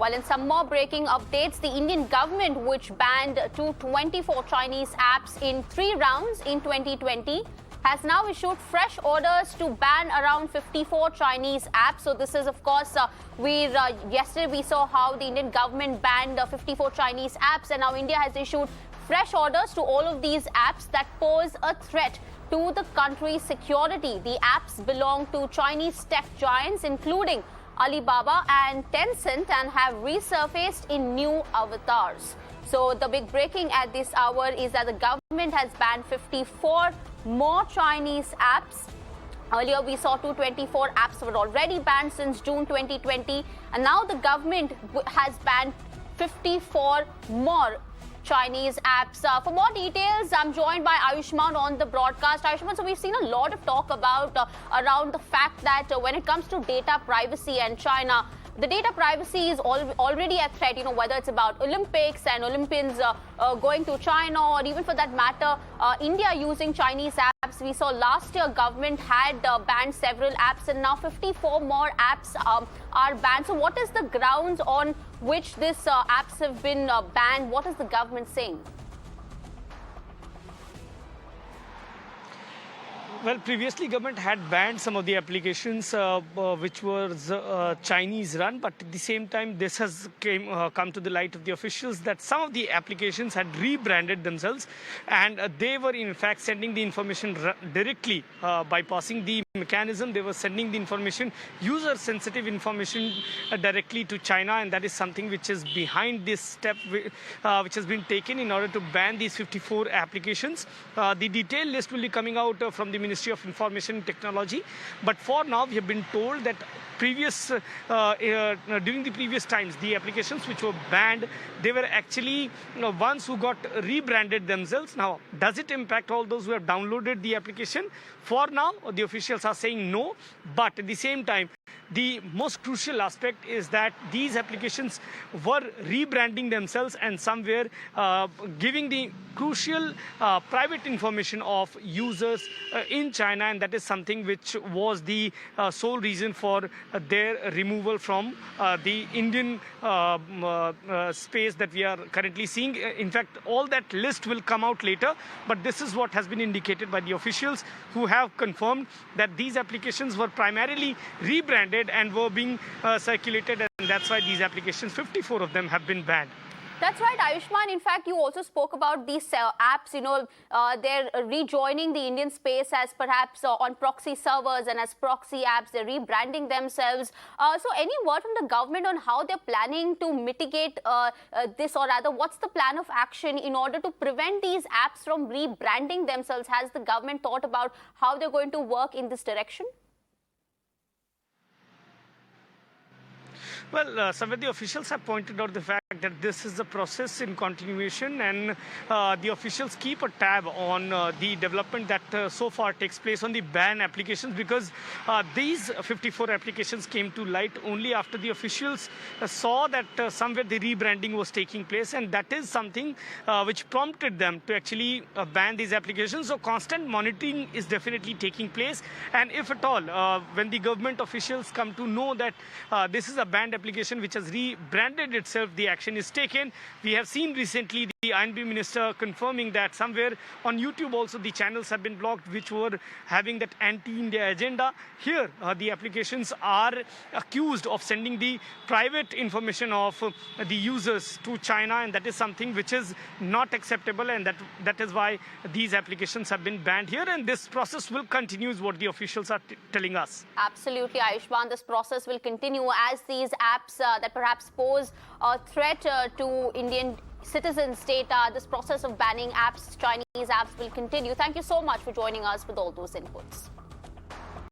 While in some more breaking updates, the Indian government, which banned 224 Chinese apps in 3 rounds in 2020, has now issued fresh orders to ban around 54 Chinese apps. So this is, of course, yesterday we saw how the Indian government banned 54 Chinese apps, and now India has issued fresh orders to all of these apps that pose a threat to the country's security. The apps belong to Chinese tech giants, including Alibaba and Tencent, and have resurfaced in new avatars. So the big breaking at this hour is that the government has banned 54 more Chinese apps. Earlier, we saw 224 apps were already banned since June 2020, and now the government has banned 54 more Chinese apps. For more details, I'm joined by Ayushman on the broadcast. Ayushman, so we've seen a lot of talk about around the fact that when it comes to data privacy and China, the data privacy is already a threat, whether it's about Olympics and Olympians going to China, or even for that matter, India using Chinese apps. We saw last year government had banned several apps, and now 54 more apps are banned. So what is the grounds on which these apps have been banned? What is the government saying? Well, previously government had banned some of the applications which was Chinese run, but at the same time this has come to the light of the officials that some of the applications had rebranded themselves, and they were in fact sending the information directly bypassing the mechanism. They were sending the information, user sensitive information, directly to China, and that is something which is behind this step which has been taken in order to ban these 54 applications. The detailed list will be coming out from the Ministry of Information and Technology, but for now we have been told that during the previous times, the applications which were banned, they were actually ones who got rebranded themselves. Now, does it impact all those who have downloaded the application? For now, the officials are saying no, but at the same time, the most crucial aspect is that these applications were rebranding themselves and somewhere giving the crucial private information of users in China, and that is something which was the sole reason for their removal from the Indian space that we are currently seeing. In fact, all that list will come out later, but this is what has been indicated by the officials, who have confirmed that these applications were primarily rebranded and were being circulated, and that's why these applications, 54 of them, have been banned. That's right, Ayushman. In fact, you also spoke about these apps, they're rejoining the Indian space as perhaps on proxy servers and as proxy apps. They're rebranding themselves. So any word from the government on how they're planning to mitigate this, or rather, what's the plan of action in order to prevent these apps from rebranding themselves? Has the government thought about how they're going to work in this direction? Well, some of the officials have pointed out the fact that this is a process in continuation, and the officials keep a tab on the development that so far takes place on the ban applications, because these 54 applications came to light only after the officials saw that somewhere the rebranding was taking place, and that is something which prompted them to actually ban these applications. So constant monitoring is definitely taking place, and if at all, when the government officials come to know that this is a banned application which has rebranded itself, the action is taken. We have seen recently the INB minister confirming that somewhere on YouTube also the channels have been blocked which were having that anti-India agenda. Here the applications are accused of sending the private information of the users to China, and that is something which is not acceptable, and that is why these applications have been banned here, and this process will continue is what the officials are telling us. Absolutely, Ayushman. This process will continue as these apps that perhaps pose a threat to Indian citizens' data. This process of banning apps, Chinese apps, will continue. Thank you so much for joining us with all those inputs.